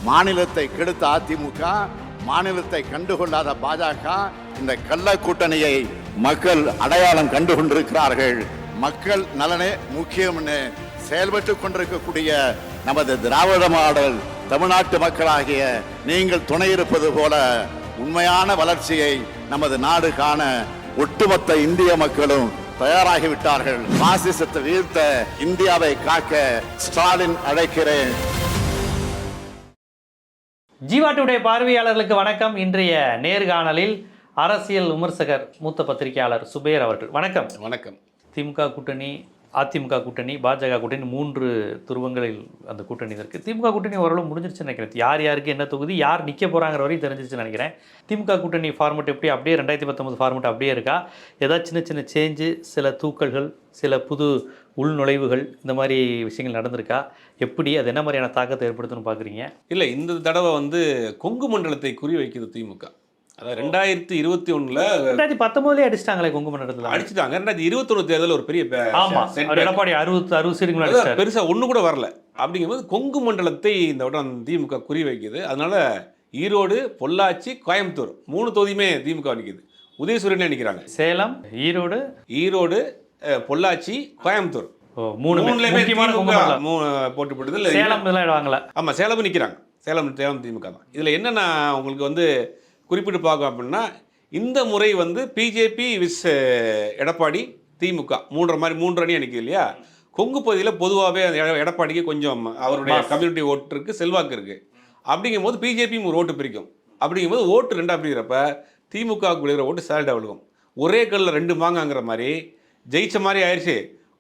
மாநிலத்தை கெடுத்த அதிமுக, மாநிலத்தை கண்டுகொள்ளாத பாஜக, இந்த கள்ள கூட்டணியை மக்கள் அடையாளம் கண்டு கொண்டிருக்கிறார்கள். மக்கள் நலனே முக்கியம்னு செயல்பட்டு கொண்டிருக்கக்கூடிய நமது திராவிட மாடல் தமிழ்நாட்டு மக்களாகிய நீங்கள் துணை இருப்பது போல உண்மையான வளர்ச்சியை நமது நாடு காண ஒட்டுமொத்த இந்திய மக்களும் தயாராகிவிட்டார்கள். பாசிசத்தை வீழ்த்த இந்தியாவை காக்க ஸ்டாலின் அழைக்கிறேன். ஜீவா டுடே பார்வையாளர்களுக்கு வணக்கம். இன்றைய நேர்காணலில் அரசியல் விமர்சகர் மூத்த பத்திரிகையாளர் சுபேர் அவர்கள். வணக்கம். வணக்கம். திமுக கூட்டணி, அதிமுக கூட்டணி, பாஜக கூட்டணி, 3 துருவங்களில் அந்த கூட்டணி இருக்குது. திமுக கூட்டணி ஓரளவு முடிஞ்சிருச்சுன்னு நினைக்கிறேன். யார் யாருக்கு என்ன தொகுதி, யார் நிற்க போகிறாங்கிற வரையும் தெரிஞ்சிருச்சுன்னு நினைக்கிறேன். திமுக கூட்டணி ஃபார்மெட் எப்படி அப்படியே 2019 ஃபார்மெட் அப்படியே இருக்கா? ஏதாவது சின்ன சின்ன சேஞ்சு, சில தூக்கல்கள், சில புது உள்நுழைவுகள், இந்த மாதிரி விஷயங்கள் நடந்திருக்கா? எப்படி அது என்ன மாதிரியான தாக்கத்தை ஏற்படுத்துன்னு பார்க்குறீங்க? இல்லை, இந்த தடவை கொங்கு மண்டலத்தை குறி வைக்குது திமுக. அதாவது 2021 2019 அடிச்சிட்டாங்களே கொங்கு மண்டலத்தில். அடிச்சுட்டாங்க. 2021 தேர்தல் ஒரு பெரிய எடப்பாடி 60 சீட்டுகள் பெருசா ஒண்ணு கூட வரல. அப்படிங்கும்போது கொங்கு மண்டலத்தை இந்த வட்டம் திமுக குறி வைக்குது. அதனால ஈரோடு, பொள்ளாச்சி, கோயம்புத்தூர் 3 தொகுதியுமே திமுக நிற்குது. உதயசூரியனே நிற்கிறாங்க. சேலம், ஈரோடு, பொள்ளாச்சி, கோயம்புத்தூர் போட்டு போட்டது. ஆமா, சேலம் நிற்கிறாங்க. சேலம் திமுக தான். இதுல என்னன்னா உங்களுக்கு குறிப்பிட்டு பார்க்க அப்படின்னா, இந்த முறை பிஜேபி விஸ் எடப்பாடி, திமுக 3 அணியாக நிற்குது இல்லையா? கொங்கு பகுதியில் பொதுவாகவே எடப்பாடிக்கு கொஞ்சம் அவருடைய கம்யூனிட்டி ஓட்டு இருக்குது, செல்வாக்கு இருக்குது. அப்படிங்கும்போது பிஜேபியும் ஒரு ஓட்டு பிரிக்கும். அப்படிங்கும்போது ஓட்டு 2 பிரிக்கிறப்ப திமுகவுக்கு விழுகிற ஓட்டு சேலடாக விழுகும். ஒரே கல்லில் 2 மாங்காங்கிற மாதிரி ஜெயிச்ச மாதிரி ஆயிடுச்சு.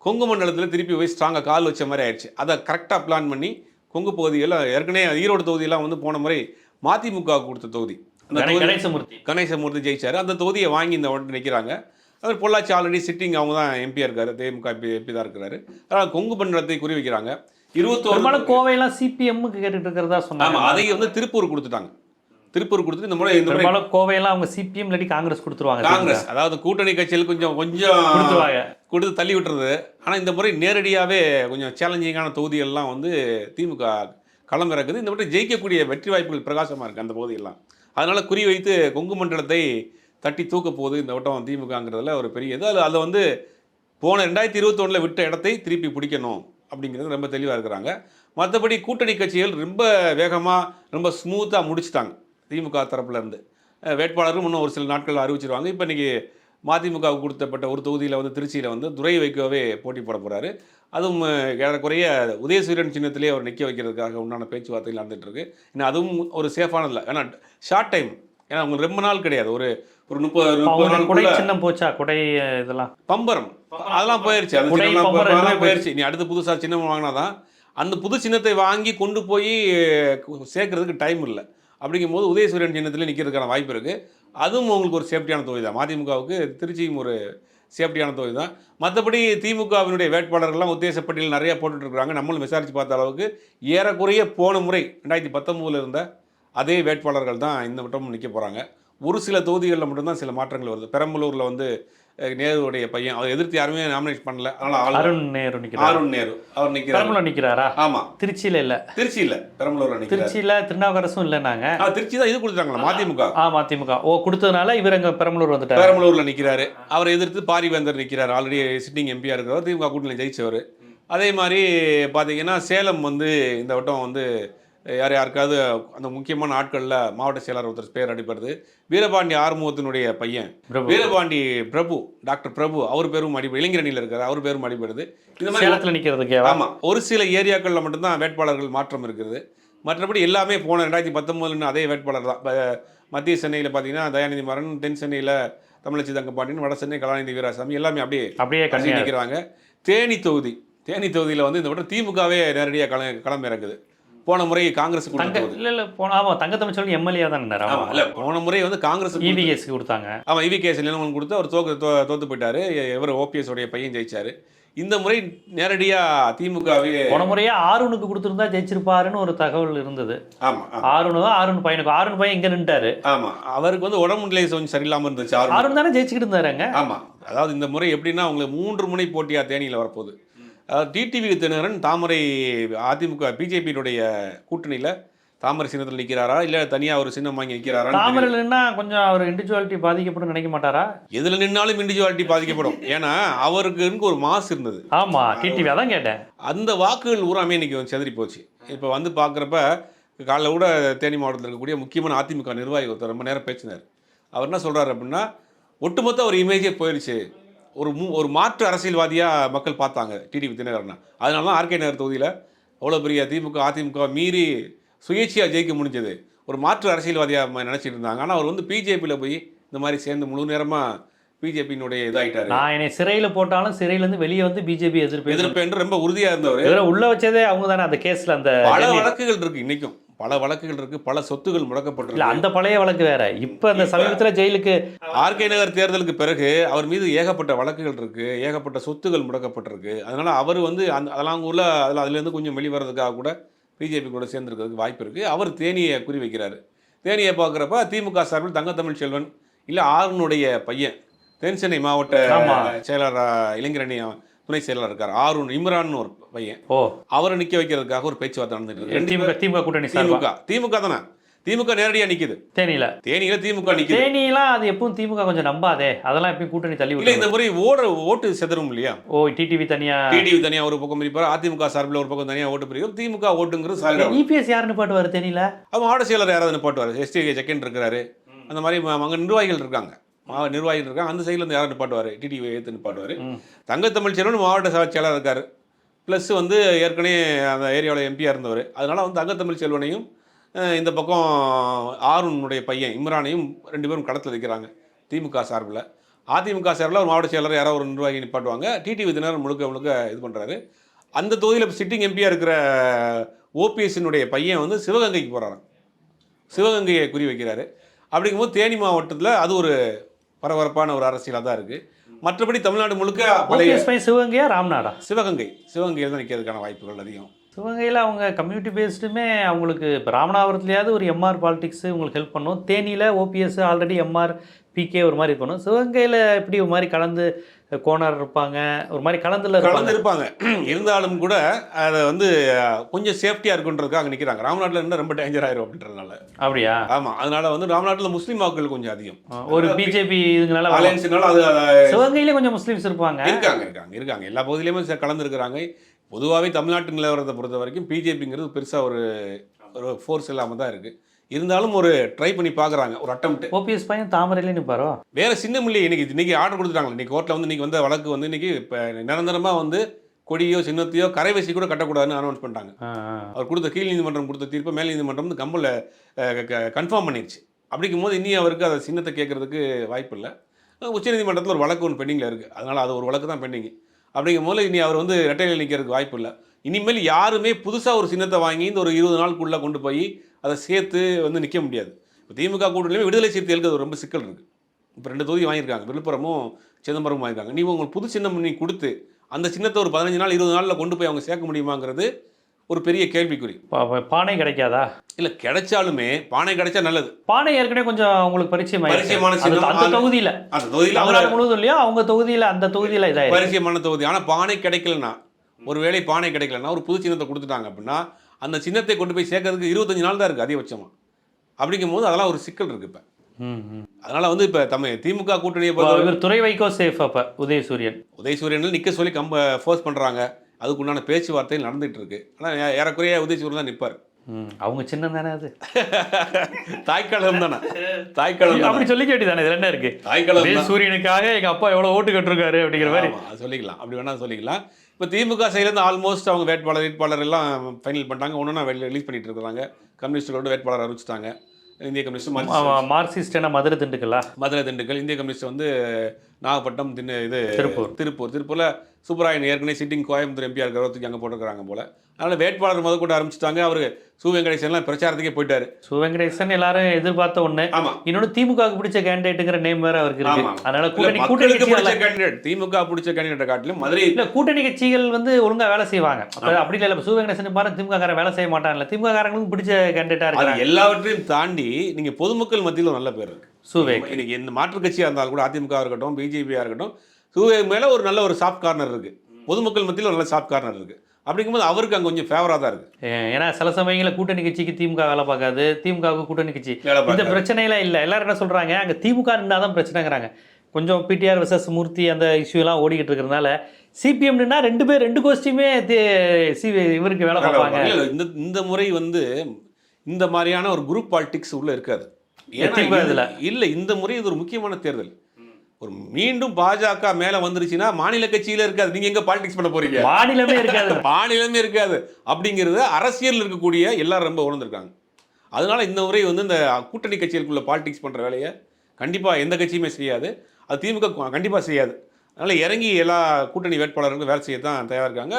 கொங்கு மண்டலத்தில் திருப்பி போய் ஸ்ட்ராங்காக கால் வச்ச மாதிரி ஆயிடுச்சு. அதை கரெக்டாக பிளான் பண்ணி கொங்கு பகுதியில் ஏற்கனவே ஈரோடு தொகுதியெல்லாம் போன முறை மதிமுகவுக்கு கொடுத்த தொகுதி, கணேசமூர்த்தி ஜெயிச்சாரு. அந்த தொகுதியை வாங்கி இந்த ஓட்டு நிற்கிறாங்க. அவர் பொள்ளாச்சி ஆல்ரெடி சிட்டிங், அவங்க தான் எம்பியாக இருக்காரு, திமுக எம்பி தான் இருக்கிறாரு. அதனால் கொங்கு மண்டலத்தை குறி வைக்கிறாங்க. 21 கோவையெல்லாம் சிபிஎம்முக்கு கேட்டுட்டு இருக்கிறதா சொன்னாங்க. அதை திருப்பூர் கொடுத்துட்டாங்க. திருப்பூர் கொடுத்துட்டு இந்த முறை கோவையெல்லாம் அவங்க சிபிஎம் இல்லாட்டி காங்கிரஸ் கொடுத்துருவாங்க. காங்கிரஸ் அதாவது கூட்டணி கட்சியில் கொஞ்சம் கொடுத்து தள்ளி விட்டுறது. ஆனால் இந்த முறை நேரடியாகவே கொஞ்சம் சேலஞ்சிங்கான தொகுதிகள்லாம் திமுக களம் இறக்குது. இந்த முறை ஜெயிக்கக்கூடிய வெற்றி வாய்ப்புகள் பிரகாசமாக இருக்குது அந்த பகுதியெல்லாம். அதனால் குறி வைத்து கொங்கு மண்டலத்தை தட்டி தூக்க போகுது இந்த வட்டம் திமுகங்கிறதுல ஒரு பெரிய இது. அதை போன 2021 விட்ட இடத்தை திருப்பி பிடிக்கணும் அப்படிங்கிறது ரொம்ப தெளிவாக இருக்கிறாங்க. மற்றபடி கூட்டணி கட்சிகள் ரொம்ப வேகமாக, ரொம்ப ஸ்மூத்தாக முடிச்சுட்டாங்க. திமுக தரப்புல இருந்து வேட்பாளரும் இன்னும் ஒரு சில நாட்கள் அறிவிச்சிருவாங்க. இப்போ இன்றைக்கி மதிமுகவுக்கு கொடுத்தப்பட்ட ஒரு தொகுதியில் திருச்சியில் துரை வைக்கோவே போட்டி போட போகிறாரு. அதுவும் ஏறக்குறைய உதயசூரியன் சின்னத்திலே அவர் நிற்க வைக்கிறதுக்காக உண்டான பேச்சுவார்த்தைகள் நடந்துகிட்ருக்கு. இன்னும் அதுவும் ஒரு சேஃபானதில்லை. ஏன்னா ஷார்ட் டைம், ஏன்னா உங்களுக்கு ரொம்ப நாள் கிடையாது. ஒரு 30 நாள் கொடை சின்னம் போச்சா? கொடை இதெல்லாம் பம்பரம் அதெல்லாம் போயிடுச்சு. அது போயிடுச்சு. நீ அடுத்து புதுசாக சின்னம் வாங்கினாதான் அந்த புது சின்னத்தை வாங்கி கொண்டு போய் சேர்க்கறதுக்கு டைம் இல்லை. அப்படிங்கும்போது உதயசூரியன் சின்னத்தில் நிற்கிறதுக்கான வாய்ப்பு இருக்குது. அதுவும் உங்களுக்கு ஒரு சேஃப்டியான தொகுதி தான். மதிமுகவுக்கு திருச்சியும் ஒரு சேஃப்டியான தொகுதி தான். மற்றபடி திமுகவினுடைய வேட்பாளர்கள்லாம் உத்தேசப்பட்டியல் நிறையா போட்டுட்ருக்குறாங்க. நம்மளும் விசாரித்து பார்த்த அளவுக்கு ஏறக்குறைய போன முறை 2019 இருந்த அதே வேட்பாளர்கள் தான் இந்த வட்டமும் நிற்க போகிறாங்க. ஒரு சில தொகுதிகளில் மட்டும்தான் சில மாற்றங்கள் வருது. பெரம்பலூரில் நேருடைய பையன், அவர் எதிர்த்து யாருமே நாமினேட் பண்ணல. அதனால அருண் நேரு அவர் நிற்கிறாரா? ஆமா, திருச்சியில் இல்லை, பெரம்பலூர்ல திருச்சியில் திருநாவுக்கரசும் இல்லைனாங்க. திருச்சி தான் இது கொடுத்தாங்களா மதிமுக. மதிமுக கொடுத்ததுனால இவர் அங்கே பெரம்பலூர் வந்துட்டார். பெரம்பலூர்ல நிற்கிறாரு. அவரை எதிர்த்து பாரிவேந்தர் நிற்கிறார். ஆல்ரெடி சிட்டிங் எம்பியா இருக்கிறவர், திமுக கூட்டணியில் ஜெயிச்சவர். அதே மாதிரி பார்த்தீங்கன்னா சேலம் இந்த வட்டம் யாருக்காவது அந்த முக்கியமான ஆட்களில் மாவட்ட செயலாளர் ஒருத்தர் பேர் அடிப்படுது. வீரபாண்டி ஆறுமுகத்தினுடைய பையன் வீரபாண்டி பிரபு, டாக்டர் பிரபு, அவர் பேரும் அடிப்படை, இளைஞரணியில் இருக்காரு, அவர் பேரும் அடிப்படுது. இந்த மாதிரி நிற்கிறதுக்கு ஆமாம், ஒரு சில ஏரியாக்களில் மட்டும்தான் வேட்பாளர்கள் மாற்றம் இருக்கிறது. மற்றபடி எல்லாமே போன 2019 அதே வேட்பாளர் தான். மத்திய சென்னையில் பார்த்தீங்கன்னா தயாநிதி மாறன், தென் சென்னையில் தமிழச்சி தங்கப்பாண்டியன், வட சென்னை கலாநிதி வீராசாமி, எல்லாமே அப்படியே கட்சி நிற்கிறாங்க. தேனி தொகுதியில் இந்த வட்டம் திமுகவே நேரடியாக களம் இறங்குது. போன முறை காங்கிரஸ் தங்கத்தமிழ்ச்செல்வன் எம்எல்ஏ தான். போன முறை காங்கிரஸ் கொடுத்தாங்க. ஆமாம், இவிகேஎஸ் நிலமன் கொடுத்து அவர் தோத்து போயிட்டாரு. இவர் ஓபிஎஸ் உடைய பையன் ஜெயிச்சாரு. இந்த முறை நேரடியாக திமுகவே போன முறையே ஆருணுக்கு கொடுத்துருந்தா ஜெயிச்சிருப்பாருன்னு ஒரு தகவல் இருந்தது. ஆமாம், ஆருண் பையனுக்கு, ஆருண் பையன் இங்கே நின்றாரு. ஆமாம், அவருக்கு உடம்பு நிலை கொஞ்சம் சரியில்லாமல் இருந்துச்சு. ஆருண் தானே ஜெயிச்சுக்கிட்டு இருந்தாருங்க. ஆமாம், அதாவது இந்த முறை எப்படின்னா உங்களுக்கு 3 முனை போட்டியாக தேனியில் வரப்போகுது. டிடிவி தினகரன் தாமரை அதிமுக பிஜேபியினுடைய கூட்டணியில் தாமரை சின்னத்தில் நிற்கிறாரா இல்லை தனியாக ஒரு சின்னம் வாங்கி நிற்கிறாரா? தாமரையில் நின்னா கொஞ்சம் அவர் இண்டிவிஜுவாலிட்டி பாதிக்கப்படும் நினைக்க மாட்டாரா? எதில் நின்னாலும் இண்டிவிஜுவாலிட்டி பாதிக்கப்படும். ஏன்னா அவருக்கு ஒரு மாஸ் இருந்தது. ஆமாம், டிடிவி அதான் கேட்டேன். அந்த வாக்குகள் ஊராமே இன்னைக்கு செதறி போச்சு. இப்போ வந்து பார்க்குறப்ப காலைல கூட தேனி மாவட்டத்தில் இருக்கக்கூடிய முக்கியமான அதிமுக நிர்வாகி ஒருத்தர் ரொம்ப நேரம் பேசினார். அவர் என்ன சொல்கிறார் அப்படின்னா, ஒட்டுமொத்த ஒரு இமேஜே போயிடுச்சு. ஒரு மாற்று அரசியல்வாதியாக மக்கள் பார்த்தாங்க டிடிவி தினகரனா. அதனால தான் ஆர்கே நகர் தொகுதியில் அவ்வளோ பெரிய திமுக அதிமுக மீறி சுயேட்சையாக ஜெயிக்க முடிஞ்சது. ஒரு மாற்று அரசியல்வாதியாக நினச்சிட்டு இருந்தாங்க. ஆனால் அவர் வந்து பிஜேபியில் போய் இந்த மாதிரி சேர்ந்து முழு நேரமாக பிஜேபியினுடைய இதாகிட்டாரு. நான் என்னை சிறையில் போட்டாலும் சிறையிலேருந்து வெளியே வந்து பிஜேபி எதிர்ப்பு ரொம்ப உறுதியாக இருந்தவர். உள்ள வச்சதே அவங்க தானே அந்த கேஸில். அந்த பல வழக்குகள் இருக்குது, இன்றைக்கும் பல வழக்குகள் இருக்குது, பல சொத்துகள் முடக்கப்பட்டிருக்கு. அந்த பழைய வழக்கு வேற. இப்போ அந்த சமீபத்தில் ஜெயிலுக்கு ஆர்கே நகர் தேர்தலுக்கு பிறகு அவர் மீது ஏகப்பட்ட வழக்குகள் இருக்குது, ஏகப்பட்ட சொத்துகள் முடக்கப்பட்டிருக்கு. அதனால் அவர் வந்து அதெல்லாம் உள்ள அதுலேருந்து கொஞ்சம் வெளிவரதுக்காக கூட பிஜேபி கூட சேர்ந்துருக்கிறதுக்கு வாய்ப்பு இருக்குது. அவர் தேனியை குறி வைக்கிறார். தேனியை பார்க்குறப்ப திமுக சார்பில் தங்கத்தமிழ் செல்வன் இல்லை ஆருனுடைய பையன் தென் சென்னை மாவட்ட செயலர் இளைஞரணி துணை செயலர் இருக்கார் ஆருன் இம்ரான் ஒரு பையன். அவரை நிற்க வைக்கிறதுக்காக ஒரு பேச்சுவார்த்தை நடந்துட்டு இருக்கு. திமுக கூட்டணி திமுக தானே, திமுக நேரடியாக நிற்குது. தேனியில திமுக நிற்குது. தேனியெல்லாம் அது எப்பவும் திமுக கொஞ்சம் நம்பாதே, அதெல்லாம் எப்பயும் கூட்டணி தள்ளி இல்லை. இந்த முறை ஓட்டு செதறும் இல்லையா? டிடிவி தனியா ஒரு பக்கம் பிரிப்பார், அதிமுக சார்பில் ஒரு பக்கம் தனியாக ஓட்டு பிரிக்கும். திமுக ஓட்டுங்கிறது இபிஎஸ் யார் நிப்பாட்டுவார் தேனியில? மாவட்ட செயலர் யாராவது நிப்பாட்டுவார். எஸ்டி செகண்ட் இருக்கிறாரு. அந்த மாதிரி அங்கே நிர்வாகிகள் இருக்காங்க, நிர்வாகிகள் இருக்காங்க. அந்த சைடில் இருந்து யாரும் நிப்பாட்டுவார், டிடிவி ஏற்று நிப்பாட்டுவார். தங்கத்தமிழ் செல்வன் மாவட்ட செயலாளர் இருக்கார். ப்ளஸ் வந்து ஏற்கனவே அந்த ஏரியாவில் எம்பியாக இருந்தவர். அதனால் வந்து தங்கத்தமிழ் செல்வனையும் இந்த பக்கம் ஆருனுடைய பையன் இம்ரானையும் 2 பேரும் களத்தில் வைக்கிறாங்க திமுக சார்பில். அதிமுக சார்பில் ஒரு மாவட்ட செயலர் யாராவது ஒரு நிர்வாகி நிப்பாட்டுவாங்க. டிடிவி தினகரன் முழுக்க இது பண்ணுறாரு. அந்த தொகுதியில் சிட்டிங் எம்பியாக இருக்கிற ஓபிஎஸ்னுடைய பையன் வந்து சிவகங்கைக்கு போகிறாராம். சிவகங்கையை குறி வைக்கிறாரு. அப்படிங்கும்போது தேனி மாவட்டத்தில் அது ஒரு பரபரப்பான ஒரு அரசியலாக தான் இருக்குது. மற்றபடி தமிழ்நாடு முழுக்க சிவகங்கையா ராம்நாடா? சிவகங்கையில் தான் நிற்கிறதுக்கான வாய்ப்புகள் அதிகம். சிவகங்கையில் அவங்க கம்யூனிட்டி பேஸ்டுமே அவங்களுக்கு இப்போ ராமநாதபுரத்துலையாவது ஒரு எம்ஆர் பாலிடிக்ஸ் உங்களுக்கு ஹெல்ப் பண்ணும். தேனியில் ஓபிஎஸ் ஆல்ரெடி எம்ஆர் பிகே ஒரு மாதிரி இருக்கணும். சிவகங்கையில் எப்படி ஒரு மாதிரி கலந்து கோனர் இருப்பாங்க, ஒரு மாதிரி கலந்து இருப்பாங்க. இருந்தாலும் கூட அதை வந்து கொஞ்சம் சேஃப்டியாக இருக்குன்றதுக்காக அங்கே நிற்கிறாங்க. ராமநாட்டில் இருந்தால் ரொம்ப டேஞ்சர் ஆயிரும் அப்படின்றதுனால. அப்படியா? ஆமாம். அதனால வந்து ராமநாட்டில் முஸ்லீம் வாக்குகள் கொஞ்சம் அதிகம். ஒரு பிஜேபி இதுனால அலையன்ஸ்னால அது சிவகங்கையிலே கொஞ்சம் முஸ்லீம்ஸ் இருப்பாங்க. இருக்காங்க எல்லா பகுதியிலையுமே கலந்துருக்கிறாங்க. பொதுவாகவே தமிழ்நாட்டு நிலவரத்தை பொறுத்த வரைக்கும் பிஜேபிங்கிறது பெருசாக ஒரு ஃபோர்ஸ் இல்லாமல் தான் இருக்குது. இருந்தாலும் ஒரு ட்ரை பண்ணி பார்க்குறாங்க, ஒரு அட்டம்ப்ட். ஓபிஎஸ் பையன் தாமரையிலே நிற்பாரோ? வேறு சின்னம் இல்லையே. இன்னைக்கு ஆர்டர் கொடுத்துட்டாங்க. இன்னைக்கு கோர்ட்டில் வந்து இன்னைக்கு வந்த வழக்கு வந்து இன்னைக்கு இப்போ நிரந்தரமாக வந்து கொடியோ சின்னத்தையோ கரைவேசி கூட கட்டக்கூடாதுன்னு அனௌன்ஸ் பண்ணிட்டாங்க. அவர் கொடுத்த கீழ் நீதிமன்றம் கொடுத்த தீர்ப்பை மேல் நீதிமன்றம் வந்து கம்பலில் கன்ஃபார்ம் பண்ணிடுச்சு. அப்படிங்கும் போது இனி அவருக்கு அதை சின்னத்தை கேட்கறதுக்கு வாய்ப்பு இல்லை. உச்சநீதிமன்றத்தில் ஒரு வழக்கு ஒன்று பெண்டிங்கில் இருக்குது. அதனால் அது ஒரு வழக்கு தான் பெண்டிங். அப்படிங்கும் போது இனி அவர் வந்து ரெட்டையில் நிற்கிறதுக்கு வாய்ப்பு இல்லை. இனிமேல் யாருமே புதுசாக ஒரு சின்னத்தை வாங்கி இந்த ஒரு 20 நாளுக்குள்ளே கொண்டு போய் அதை சேர்த்து வந்து நிற்க முடியாது. இப்போ திமுக கூட்டணியிலே விடுதலை சிறுத்தைகளுக்கு அது ரொம்ப சிக்கல் இருக்குது. இப்போ 2 தொகுதி வாங்கியிருக்காங்க, விழுப்புரமும் சிதம்பரமும் வாங்கியிருக்காங்க. நீ உங்களுக்கு புது சின்னம் நீ கொடுத்து அந்த சின்னத்தை ஒரு 15 நாள் 20 நாளில் கொண்டு போய் அவங்க சேர்க்க முடியுமாங்கிறது ஒரு பெரிய கேள்விக்குறி. பானை கிடைக்காதா? இல்லை, கிடைச்சாலுமே பானை கிடைச்சா நல்லது. பானை ஏற்கனவே கொஞ்சம் அவங்களுக்கு பரிச்சயமான தொகுதியில் முழுவதும் இல்லையா அவங்க தொகுதியில் அந்த தொகுதியில் இதாக பரிச்சயமான தொகுதி. ஆனால் பானை கிடைக்கலன்னா, ஒருவேளை பானை கிடைக்கலன்னா ஒரு புது சின்னத்தை கொடுத்துட்டாங்க அப்படின்னா அந்த சின்னத்தை கொண்டு போய் சேர்க்கறதுக்கு 25 நாள் தான் இருக்குது அதிகபட்சமாக. அப்படிங்கும் போது அதெல்லாம் ஒரு சிக்கல் இருக்குது இப்போ. அதனால் வந்து இப்போ திமுக கூட்டணியை துறை வைக்கோ சேஃப். அப்போ உதயசூரியன் நிற்க சொல்லி ஃபோர்ஸ் பண்ணுறாங்க. அதுக்குண்டான பேச்சுவார்த்தைகள் நடந்துகிட்டு இருக்கு. ஆனால் ஏறக்குறைய உதயசூரியன் தான் நிற்பார். அவங்க சின்னம் தானே அது? தாய்க்காலம் தானே? தாய்க்காலம் அப்படி சொல்லி கேட்டுதானே? இதில் என்ன இருக்குது? தாய்க்காலம் சூரியனுக்காக எங்கள் அப்பா எவ்வளோ ஓட்டு கட்டிருக்காரு அப்படிங்கிற மாதிரி சொல்லிக்கலாம். அப்படி வேணால் சொல்லிக்கலாம். இப்போ திமுக சைட்லேருந்து ஆல்மோஸ்ட் அவங்க வேட்பாளர் எல்லாம் ஃபைனல் பண்ணிட்டாங்க. ஒன்று ரிலீஸ் பண்ணிட்டு இருக்கிறாங்க. கம்யூனிஸ்டோட வேட்பாளர் அறிவிச்சிட்டாங்க. இந்திய கம்யூனிஸ்ட் மார்க்சிஸ்ட் என்ன மதுரை திண்டுக்கல். இந்திய கம்யூனிஸ்ட் வந்து நாகப்பட்டினம், திருப்பூரில் சூப்பராயன் ஏற்கனவே சிட்டிங் கோயம்புத்தூர் எம்பியாக இருக்கிறதுக்கு அங்கே போட்டுருக்காங்க போல. அதனால் வேட்பாளர் முதற்கொண்டு ஆரம்பிச்சிட்டாங்க. அவர் சு வெங்கடேசன்லாம் பிரச்சாரத்துக்கே போயிட்டாரு. சு வெங்கடேசன் எல்லாரும் எதிர்பார்த்த ஒன்று. இன்னொன்று திமுகவுக்கு பிடிச்ச கேண்டிடேட்டுங்கிற நேம் வேற அவருக்கு இருக்கு. அதனால கூட்டணிக்கு பிடிச்ச கேண்டிடேட், திமுக பிடிச்ச கேண்டிடேட்டை காட்டிலும் மதுரை இல்லை கூட்டணி கட்சிகள் வந்து ஒழுங்காக வேலை செய்வாங்க. அப்படி இல்லை சு வெங்கடேசன் பாருங்க, திமுக காரன் வேலை செய்ய மாட்டாங்கல்ல, திமுக காரங்களுக்கும் பிடிச்ச கேண்டிடேட்டா இருக்காங்க. எல்லாவற்றையும் தாண்டி நீங்க பொதுமக்கள் மத்தியில் நல்ல பேர் இருக்கு சுவேக். இன்னைக்கு எந்த மாற்று கட்சியாக இருந்தாலும் கூட, அதிமுக இருக்கட்டும் பிஜேபியாக இருக்கட்டும், சுவேக் மேலே ஒரு நல்ல ஒரு சாஃப்ட் கார்னர் இருக்கு. பொதுமக்கள் மத்தியில் ஒரு நல்ல சாஃப்ட் கார்னர் இருக்கு. அப்படிங்கும்போது அவருக்கு அங்கே கொஞ்சம் ஃபேவராக தான் இருக்குது. ஏன்னா சில சமயங்களில் கூட்டணி கட்சிக்கு திமுக வேலை பார்க்காது, திமுகவுக்கு கூட்டணி கட்சி இந்த பிரச்சனையெல்லாம் இல்லை. எல்லாரும் என்ன சொல்கிறாங்க, அங்கே திமுக இருந்தால் தான் பிரச்சனைங்கிறாங்க. கொஞ்சம் பிடிஆர் வெர்சஸ் மூர்த்தி அந்த இஷ்யூலாம் ஓடிக்கிட்டு இருக்கிறதுனால சிபிஎம்னா ரெண்டு கோஷ்டியுமே இவருக்கு வேலை பார்ப்பாங்க. இந்த முறை வந்து இந்த மாதிரியான ஒரு குரூப் பாலிடிக்ஸ் உள்ள இருக்காது. இல்லை, இந்த முறை இது ஒரு முக்கியமான தேர்தல். ஒரு மீண்டும் பாஜக மேல வந்துருச்சுன்னா மாநில கட்சியில இருக்காது. நீங்க எங்க பாலிடிக்ஸ் பண்ண போறீங்க? மாநிலமே இருக்காது. மாநிலமே இருக்காது அப்படிங்கிறது அரசியல் இருக்கக்கூடிய எல்லாரும் ரொம்ப உணர்ந்திருக்காங்க. அதனால இந்த முறை வந்து இந்த கூட்டணி கட்சிகளுக்குள்ள பாலிடிக்ஸ் பண்ற வேலையை கண்டிப்பா எந்த கட்சியுமே செய்யாது. அது திமுக கண்டிப்பா செய்யாது. அதனால இறங்கி எல்லா கூட்டணி வேட்பாளர்களுக்கும் வேலை செய்ய தான் தயாராக இருக்காங்க.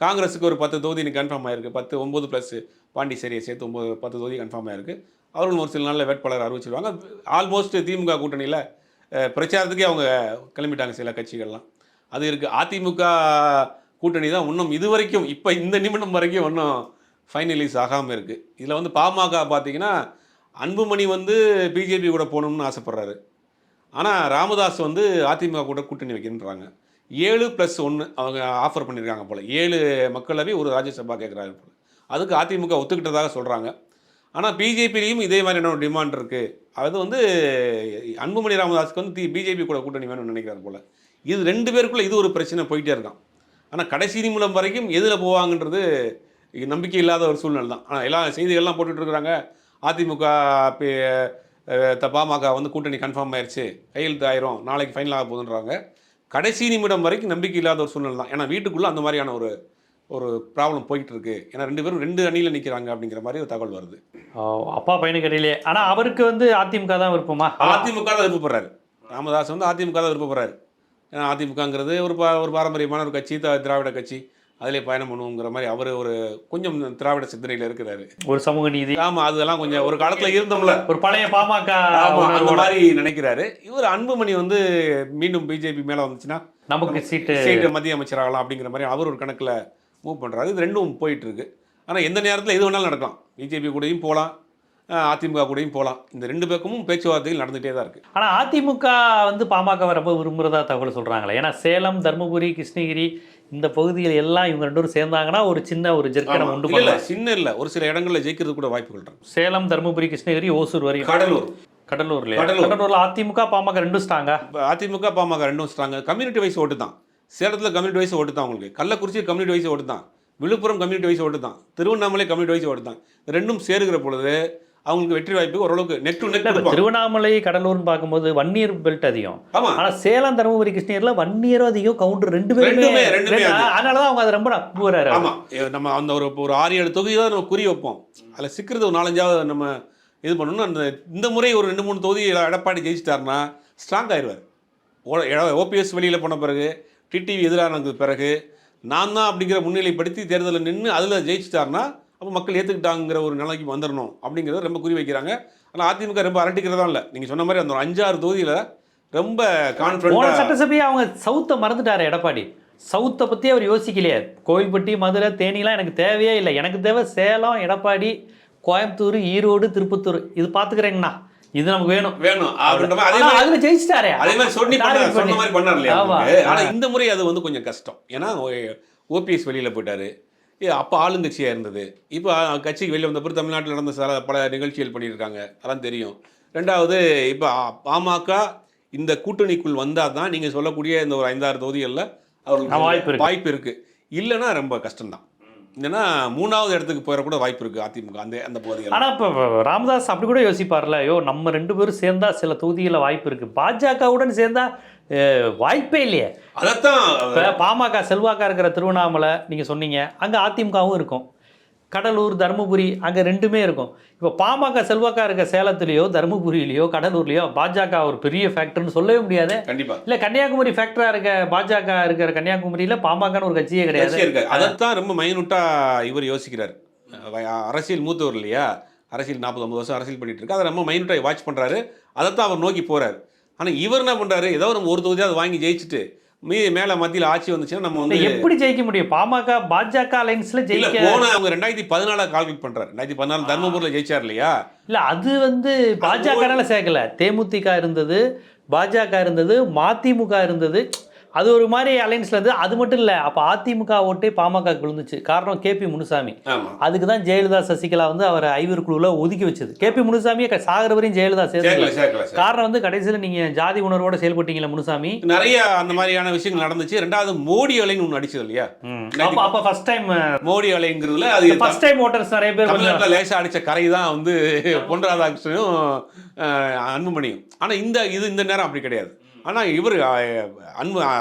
காங்கிரஸுக்கு ஒரு 10 தொகுதி இன்னைக்கு கன்ஃபார்ம் ஆயிருக்கு. 9 ப்ளஸ் பாண்டிச்சேரியை சேர்த்து 10 தொகுதி கன்ஃபார்ம் ஆயிருக்கு. அவர்கள் ஒரு சில நாளில் வேட்பாளர் அறிவிச்சிருவாங்க. ஆல்மோஸ்ட் திமுக கூட்டணியில் பிரச்சாரத்துக்கே அவங்க கிளம்பிட்டாங்க சில கட்சிகள்லாம். அது இருக்குது. அதிமுக கூட்டணி தான் இன்னும் இது வரைக்கும் இப்போ இந்த நிமிடம் வரைக்கும் இன்னும் ஃபைனலைஸ் ஆகாமல் இருக்குது. இதில் வந்து பாமக பார்த்தீங்கன்னா அன்புமணி வந்து பிஜேபி கூட போகணும்னு ஆசைப்பட்றாரு. ஆனால் ராமதாஸ் வந்து அதிமுக கூட கூட்டணி வைக்கின்றாங்க. 7+1 அவங்க ஆஃபர் பண்ணியிருக்காங்க போல். 7 மக்களவை ஒரு ராஜ்யசபா கேட்குறாங்க போல். அதுக்கு அதிமுக ஒத்துக்கிட்டதாக சொல்கிறாங்க. ஆனால் பிஜேபிலையும் இதே மாதிரியான ஒரு டிமாண்ட் இருக்குது. அது வந்து அன்புமணி ராமதாஸுக்கு வந்து பிஜேபி கூட கூட்டணி வேணும்னு நினைக்கிறார் போல். இது 2 பேருக்குள்ளே இது ஒரு பிரச்சனை போயிட்டே இருக்கான். ஆனால் கடைசி நிமிடம் வரைக்கும் எதில் போவாங்கன்றது நம்பிக்கை இல்லாத ஒரு சூழ்நிலை தான். ஆனால் எல்லா செய்திகள்லாம் போட்டுட்ருக்குறாங்க. அதிமுக பாமக வந்து கூட்டணி கன்ஃபார்ம் ஆயிடுச்சு, கையெழுத்து ஆயிரும், நாளைக்கு ஃபைனல் ஆக போகுதுன்றாங்க. கடைசி நிமிடம் வரைக்கும் நம்பிக்கை இல்லாத ஒரு சூழ்நிலை தான். ஏன்னா வீட்டுக்குள்ளே அந்த மாதிரியான ஒரு ப்ராப்ளம் போயிட்டு இருக்கு. ஏன்னா 2 பேரும் 2 அணியில் நிற்கிறாங்க அப்படிங்கிற மாதிரி ஒரு தகவல் வருது. அப்பா பையனுக்கு இடையிலே. ஆனால் அவருக்கு வந்து அதிமுக தான் விருப்பமா? அதிமுக தான் விருப்பப்படுறாரு. ராமதாஸ் வந்து அதிமுக தான் விருப்பப்படுறாரு. ஏன்னா அதிமுகங்கிறது ஒரு பாரம்பரியமான ஒரு கட்சி, திராவிட கட்சி, அதிலே பயணம் பண்ணுவோங்கிற மாதிரி அவர் ஒரு கொஞ்சம் திராவிட சிந்தனையில் இருக்கிறாரு. ஒரு சமூக நீதி. ஆமாம், அதெல்லாம் கொஞ்சம் ஒரு காலத்தில் இருந்தோம்ல, ஒரு பழைய பாமக அந்த மாதிரி நினைக்கிறாரு. இவர் அன்புமணி வந்து மீண்டும் பிஜேபி மேலே வந்துச்சுன்னா நமக்கு சீட்டு மத்திய அமைச்சராகலாம் அப்படிங்கிற மாதிரி அவர் ஒரு கணக்கில் மூவ் பண்ணுறாரு. இது 2ம் போயிட்டு இருக்கு. ஆனால் எந்த நேரத்தில் எது வேணாலும் நடக்கலாம். பிஜேபி கூடயும் போகலாம், அதிமுக கூடயும் போகலாம். இந்த 2 பக்கமும் பேச்சுவார்த்தைகள் நடந்துகிட்டே தான் இருக்குது. ஆனால் அதிமுக வந்து பாமக ரொம்ப விரும்புகிறதா தகவல் சொல்கிறாங்களே. ஏன்னா சேலம், தருமபுரி, கிருஷ்ணகிரி இந்த பகுதிகள் எல்லாம் இவங்க 2 பேரும் சேர்ந்தாங்கன்னா ஒரு சின்ன ஒரு ஜெர்க்கனை உண்டு பண்ணலாம். சின்ன இல்லை, ஒரு சில இடங்களில் ஜெயிக்கிறது கூட வாய்ப்புகள் இருக்கு. சேலம், தருமபுரி, கிருஷ்ணகிரி, ஓசூர் வரையும். கடலூர்ல அதிமுக பாமக 2 ஸ்ட்ராங்கா? அதிமுக பாமக 2 ஸ்ட்ராங்க. கம்யூனிட்டி வைஸ் ஓட்டு தான். சேலத்தில் கம்யூனிட்டி வைஸ் ஓட்டு தான் உங்களுக்கு. கள்ளக்குறிச்சி கம்யூனிட்டி வைஸ் ஓட்டு தான். விழுப்புரம் கம்யூனிட்டி வைஸ் ஓட்டு தான். திருவண்ணாமலை கம்யூனிட்டி வைஸ் ஓட்டு தான். 2ம் சேருகிற பொழுது அவங்களுக்கு வெற்றி வாய்ப்பு ஓரளவுக்கு நெக் டு நெக். திருவண்ணாமலை, கடலூர்னு பார்க்கும்போது வன்னியர் பெல்ட் அதிகம். ஆனால் சேலம், தருமபுரி, கிருஷ்ணகிரியில் வன்னியரும் அதிகம், கவுண்டர் 2 பேருமே. அதனால தான் அவங்க அதை ரொம்ப நம்புறாரு. ஆமாம், நம்ம அந்த ஒரு 6-7 தொகுதி தான் நம்ம குறி வைப்போம். அதில் சிக்கிறது ஒரு 4-5 நம்ம இது பண்ணணும். இந்த முறை ஒரு 2-3 தொகுதி எடப்பாடி ஜெயிச்சிட்டாருன்னா ஸ்ட்ராங் ஆயிடுவார். ஓபிஎஸ் வெளியில் போன பிறகு, டிடிவி எதிரானதுக்கு பிறகு நான் தான் அப்படிங்கிற முன்னிலைப்படுத்தி தேர்தலில் நின்று அதில் ஜெயிச்சிட்டாருன்னா அப்போ மக்கள் ஏற்றுக்கிட்டாங்கிற ஒரு நிலைக்கு வந்துடணும் அப்படிங்கிறத ரொம்ப குறி வைக்கிறாங்க. ஆனால் அதிமுக ரொம்ப அரட்டிக்கிறதா இல்லை. நீங்கள் சொன்ன மாதிரி அந்த 5-6 தொகுதியில் ரொம்ப கான்ஃபிடன்ட். சட்டசபையை அவங்க சவுத்தை மறந்துட்டாரு எடப்பாடி. சவுத்தை பற்றி அவர் யோசிக்கலையே. கோவில்பட்டி, மதுரை, தேனிலாம் எனக்கு தேவையே இல்லை. எனக்கு தேவை சேலம், எடப்பாடி, கோயம்புத்தூர், ஈரோடு, திருப்பத்தூர். இது பார்த்துக்கிறேங்கண்ணா, இது நமக்கு வேணும் அப்படின்ற மாதிரி அதுல ஜெயிச்சிட்டாரே. அதே மாதிரி சொன்ன மாதிரி பண்ணார் இல்லையா? ஆனால் இந்த முறை அது வந்து கொஞ்சம் கஷ்டம். ஏன்னா ஓபிஎஸ் வெளியில் போயிட்டாரு. அப்போ ஆளுங்கட்சியாக இருந்தது. இப்போ கட்சிக்கு வெளியே வந்த பிறகு தமிழ்நாட்டில் நடந்த பல நிகழ்ச்சிகள் பண்ணியிருக்காங்க, அதெல்லாம் தெரியும். 2வது இப்போ பாமக இந்த கூட்டணிக்குள் வந்தால் தான் நீங்கள் சொல்லக்கூடிய இந்த ஒரு 5-6 தொகுதிகளில் அவருக்கு வாய்ப்பு இருக்குது. இல்லைன்னா ரொம்ப கஷ்டம்தான். இல்லைன்னா 3வது இடத்துக்கு போயிட கூட வாய்ப்பு இருக்குது அதிமுக அந்த பகுதியில். ஆனால் இப்போ ராமதாஸ் அப்படி கூட யோசிப்பார்ல, நம்ம 2 பேரும் சேர்ந்தா சில தொகுதிகளில் வாய்ப்பு இருக்குது, பாஜகவுடன் சேர்ந்தா வாய்ப்பே இல்லையே. அதைத்தான் இப்போ பாமக செல்வாக்கா இருக்கிற திருவண்ணாமலை நீங்கள் சொன்னீங்க, அங்கே அதிமுகவும் இருக்கும். கடலூர், தருமபுரி அங்கே 2மே இருக்கும். இப்போ பாமக செல்வாக்கா இருக்க சேலத்துலேயோ, தருமபுரியிலையோ, கடலூர்லையோ பாஜக ஒரு பெரிய ஃபேக்டர்னு சொல்லவே முடியாது. கண்டிப்பாக இல்லை, கன்னியாகுமரி ஃபேக்டராக இருக்க பாஜக இருக்கிற கன்னியாகுமரியில் பாமகன்னு ஒரு கட்சியே கிடையாது. அதைத்தான் ரொம்ப மைனூட்டாக இவர் யோசிக்கிறார். அரசியல் மூத்தவர் இல்லையா, அரசியல் 40-50 வருஷம் அரசியல் பண்ணிட்டு இருக்கு. அதை ரொம்ப மைனூட்டாக வாட்ச் பண்ணுறாரு. அதைத்தான் அவர் நோக்கி போகிறார். ஆனால் இவர் என்ன பண்ணுறாரு, ஏதோ நம்ம ஒரு தொகுதியாவது வாங்கி ஜெயிச்சுட்டு மீதி மேலே மத்தியில் ஆட்சி வந்துச்சுன்னா நம்ம வந்து எப்படி ஜெயிக்க முடியும்? பாமக பாஜக அலைன்ஸில் ஜெயிக்க போன அவங்க 2014 கால்குலேட் பண்ணுறாரு. 2014 தர்மபுரியில் ஜெயிச்சார் இல்லையா? இல்லை, அது வந்து பாஜகனால சேர்க்கல. தேமுதிக இருந்தது, பாஜக இருந்தது, மதிமுக இருந்தது. அது ஒரு மாதிரி அலைன்ஸ்ல இருந்து. அது மட்டும் இல்லை, அப்போ அதிமுக ஓட்டே பாமக விழுந்துச்சு. காரணம் கேபி முனுசாமி. அதுக்கு தான் ஜெயலலிதா சசிகலா வந்து அவரை ஐவர் குழுவில் ஒதுக்கி வச்சது. கேபி முனுசாமியை சாகர வரையும் ஜெயலலிதா சேர்க்கல. காரணம் வந்து கடைசியில் நீங்க ஜாதி உணர்வோட செயல்பட்டீங்களா முனுசாமி. நிறைய அந்த மாதிரியான விஷயங்கள் நடந்துச்சு. ரெண்டாவது மோடி அலைன்னு ஒன்று அடிச்சது இல்லையா? அப்போ ஃபர்ஸ்ட் டைம் மோடி அலைங்கிறதுல அது ஃபர்ஸ்ட் டைம் ஓட்டர்ஸ் நிறைய பேர் லேசா அடிச்ச கரை தான் வந்து பொன் ராதாகிருஷ்ணனும் அன்புமணியும். ஆனா இந்த நேரம் அப்படி கிடையாது. ஆனால் இவர்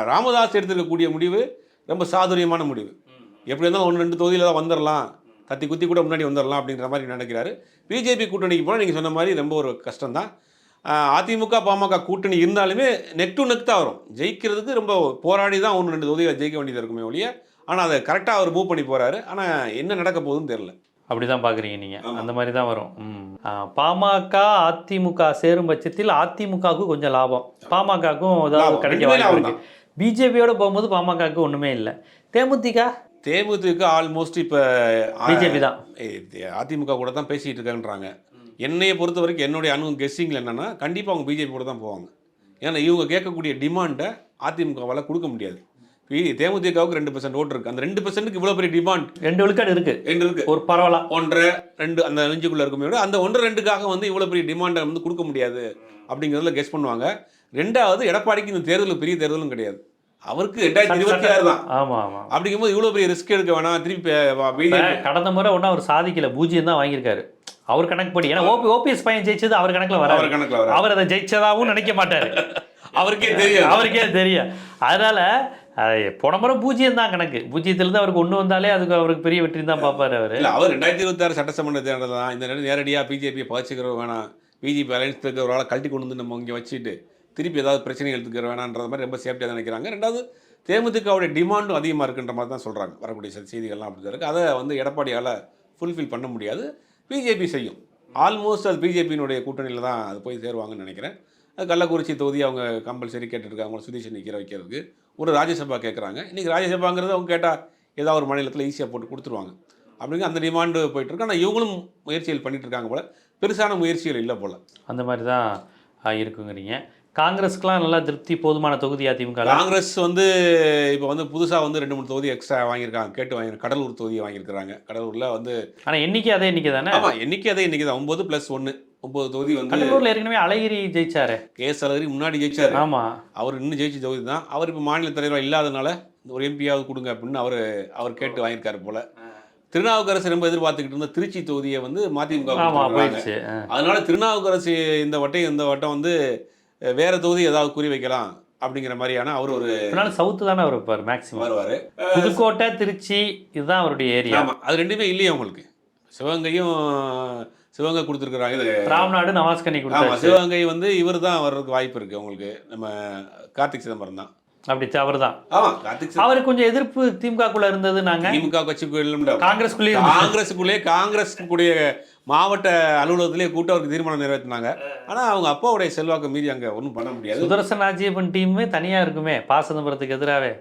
ராமதாஸ் எடுத்துருக்கக்கூடிய முடிவு ரொம்ப சாதுரியமான முடிவு. எப்படி இருந்தாலும் 1-2 தொகுதியில் தான் வந்துடலாம், தத்தி குத்தி கூட முன்னாடி வந்துடலாம் அப்படிங்கிற மாதிரி நினைக்கிறாரு. பிஜேபி கூட்டணிக்கு போனால் நீங்கள் சொன்ன மாதிரி ரொம்ப ஒரு கஷ்டம்தான். அதிமுக பாமக கூட்டணி இருந்தாலுமே நெக் டு நெக் தான் வரும். ஜெயிக்கிறதுக்கு ரொம்ப போராடி தான் 1-2 தொகுதியில் ஜெயிக்க வேண்டியது இருக்குமே ஒழிய. ஆனால் அதை கரெக்டாக அவர் மூவ் பண்ணி போகிறாரு. ஆனால் என்ன நடக்க போகுதுன்னு தெரியல. அப்படிதான் பாக்குறீங்க நீங்க. அந்த மாதிரி தான் வரும். பாமக அதிமுக சேரும் பட்சத்தில் அதிமுகவுக்கு கொஞ்சம் லாபம், பாமகவுக்கும் ஏதாவது கிடைக்க வாய்ப்பு இருக்கு. பிஜேபியோட போகும்போது பாமகவுக்கு ஒண்ணுமே இல்லை. தேமுதிக ஆல்மோஸ்ட் இப்போ பிஜேபி தான், அதிமுக கூட தான் பேசிட்டு இருக்காங்கன்றாங்க. என்னையை பொறுத்த வரைக்கும் என்னுடைய கெஸ்ஸிங்கில் என்னன்னா கண்டிப்பாக அவங்க பிஜேபி கூட தான் போவாங்க. ஏன்னா இவங்க கேட்கக்கூடிய டிமாண்டை அதிமுகவால் கொடுக்க முடியாது. தேமுதிகவுக்கு 2% ஓட்டு இருக்கு. அந்த 2%க்கு இவ்வளவு பெரிய டிமாண்ட் 2 விழுக்காடு இருக்கு. ஒரு பரவாயில்ல 1.5-2 அந்த நெஞ்சுக்குள்ள இருக்குமே விட அந்த 1.5-2க்காக வந்து இவ்வளவு பெரிய டிமாண்டை வந்து கொடுக்க முடியாது அப்படிங்கிறதுல கெஸ் பண்ணுவாங்க. ரெண்டாவது, எடப்பாடிக்கு இந்த தேர்தல் பெரிய தேர்தலும் கிடையாது. அவருக்கு 2026 தான். ஆமா ஆமா. அப்படிங்கும்போது இவ்வளவு பெரிய ரிஸ்க் எடுக்க வேணாம். திருப்பி கடந்த முறை ஒன்றும் அவர் சாதிக்கல, பூஜ்ஜியம் தான் வாங்கியிருக்காரு அவர் கணக்குப்படி. ஏன்னா ஓபிஎஸ் பையன் ஜெயிச்சது அவர் கணக்குல வர, அவர் அதை ஜெயிச்சதாகவும் நினைக்க மாட்டாரு. அவருக்கே தெரியும். அதனால போன முறை பூஜ்ஜியம் தான் கணக்கு. பூஜ்ஜியத்திலிருந்து அவருக்கு ஒன்று வந்தாலே அதுக்கு அவருக்கு பெரிய வெற்றி தான் பார்ப்பாரு அவர். அவர் 2026 சட்டசமன்ற தேர்தல் தான். இந்த நேரடியாக பிஜேபியை பகிச்சுக்கிற வேணாம், பிஜேபி அலைன்ஸ் இருக்கிறவரால் கழட்டி கொண்டு வந்து நம்ம இங்கே வச்சுட்டு திருப்பி ஏதாவது பிரச்சனை எடுத்துக்கிற வேணான்ற மாதிரி ரொம்ப சேஃப்டியாக நினைக்கிறாங்க. ரெண்டாவது, தேமுதிகவுடைய டிமாண்டும் அதிகமாக இருக்குன்ற மாதிரி தான் சொல்கிறாங்க. வரக்கூடிய செய்திகள்லாம் அப்படி தான் இருக்குது. அதை வந்து எடப்பாடியால் ஃபுல்ஃபில் பண்ண முடியாது. பிஜேபி செய்யும். ஆல்மோஸ்ட் அது பிஜேபியினுடைய கூட்டணியில் தான் அது போய் சேருவாங்கன்னு நினைக்கிறேன். அது கள்ளக்குறிச்சி தொகுதி அவங்க கம்பல்சரி கேட்டுருக்காங்க, அவங்களை சுதீஷன் நிற்கிற வைக்கிறதுக்கு. ஒரு ராஜ்யசபா கேட்குறாங்க. இன்றைக்கி ராஜ்யசபாங்கிறது அவங்க கேட்டால் ஏதாவது ஒரு மாநிலத்தில் ஈஸியாக போட்டு கொடுத்துருவாங்க. அப்படிங்க அந்த டிமாண்டு போயிட்டுருக்கு. ஆனால் இவங்களும் முயற்சிகள் பண்ணிகிட்டு இருக்காங்க போல், பெருசான முயற்சிகள் இல்லை போல். அந்த மாதிரி தான் இருக்குங்கிறீங்க. காங்கிரஸ்க்குலாம் நல்லா திருப்தி, போதுமான தொகுதி அதிமுக. காங்கிரஸ் வந்து இப்போ வந்து புதுசாக வந்து 2-3 தொகுதி எக்ஸ்ட்ரா வாங்கியிருக்காங்க, கேட்டு வாங்கியிருக்காங்க. கடலூர் தொகுதியை வாங்கியிருக்கிறாங்க. கடலூரில் வந்து ஆனால் எண்ணிக்கை அதே எண்ணிக்கை தானே? ஆமாம், எண்ணிக்கை அதே எண்ணிக்கை தான். 9+1 9 தொகுதி வந்து. கடலூரில் ஏற்கனவே அழகிரி ஜெயிச்சாரு, கேஎஸ் அழகிரி முன்னாடி ஜெயிச்சாரு. ஆமாம், அவர் இன்னும் ஜெயிச்ச தொகுதி தான். அவர் இப்போ மாநில தலைவராக இல்லாதனால ஒரு எம்பியாவது கொடுங்க அப்படின்னு அவர் கேட்டு வாங்கியிருக்காரு போல். திருநாவுக்கரசு ரொம்ப எதிர்பார்த்துக்கிட்டு இருந்த திருச்சி தொகுதியை வந்து மதிமுக போயிடுச்சு. அதனால திருநாவுக்கரசு இந்த வட்டம் வந்து வேற தொகுதி ஏதாவது குறி வைக்கலாம் அப்படிங்கிற மாதிரியான அவர் ஒரு சவுத்து தானே அவர் இருப்பார், மேக்ஸிமம் வருவார். புதுக்கோட்டை திருச்சி இதுதான் அவருடைய ஏரியா. ஆமாம், அது ரெண்டுமே இல்லையா உங்களுக்கு? சிவகங்கை கொடுத்துருக்குறாங்க, ராம்நாடு நவாஸ்கனி கொடுத்தாங்க. சிவகங்கை வந்து இவர் தான் வர்றதுக்கு வாய்ப்பு இருக்குது உங்களுக்கு. நம்ம கார்த்திக் சிதம்பரம் தான். அப்படி அவர் தான். ஆமாம், கார்த்திக் அவருக்கு கொஞ்சம் எதிர்ப்பு திமுகக்குள்ள இருந்தது. நாங்கள் திமுக கட்சிக்குள்ள காங்கிரஸுக்குள்ளேயே மாவட்ட அலுவலகத்திலேயே கூட்ட அவருக்கு தீர்மானம் நிறைவேற்றினாங்க. ஆனால் அவங்க அப்பாவுடைய செல்வாக்கு மீறி அங்கே ஒன்றும் பண்ண முடியாது. சுதர்சன் ராஜ்யப்பன் டீமே தனியாக இருக்குமே பா சிதம்பரத்துக்கு எதிராகவே.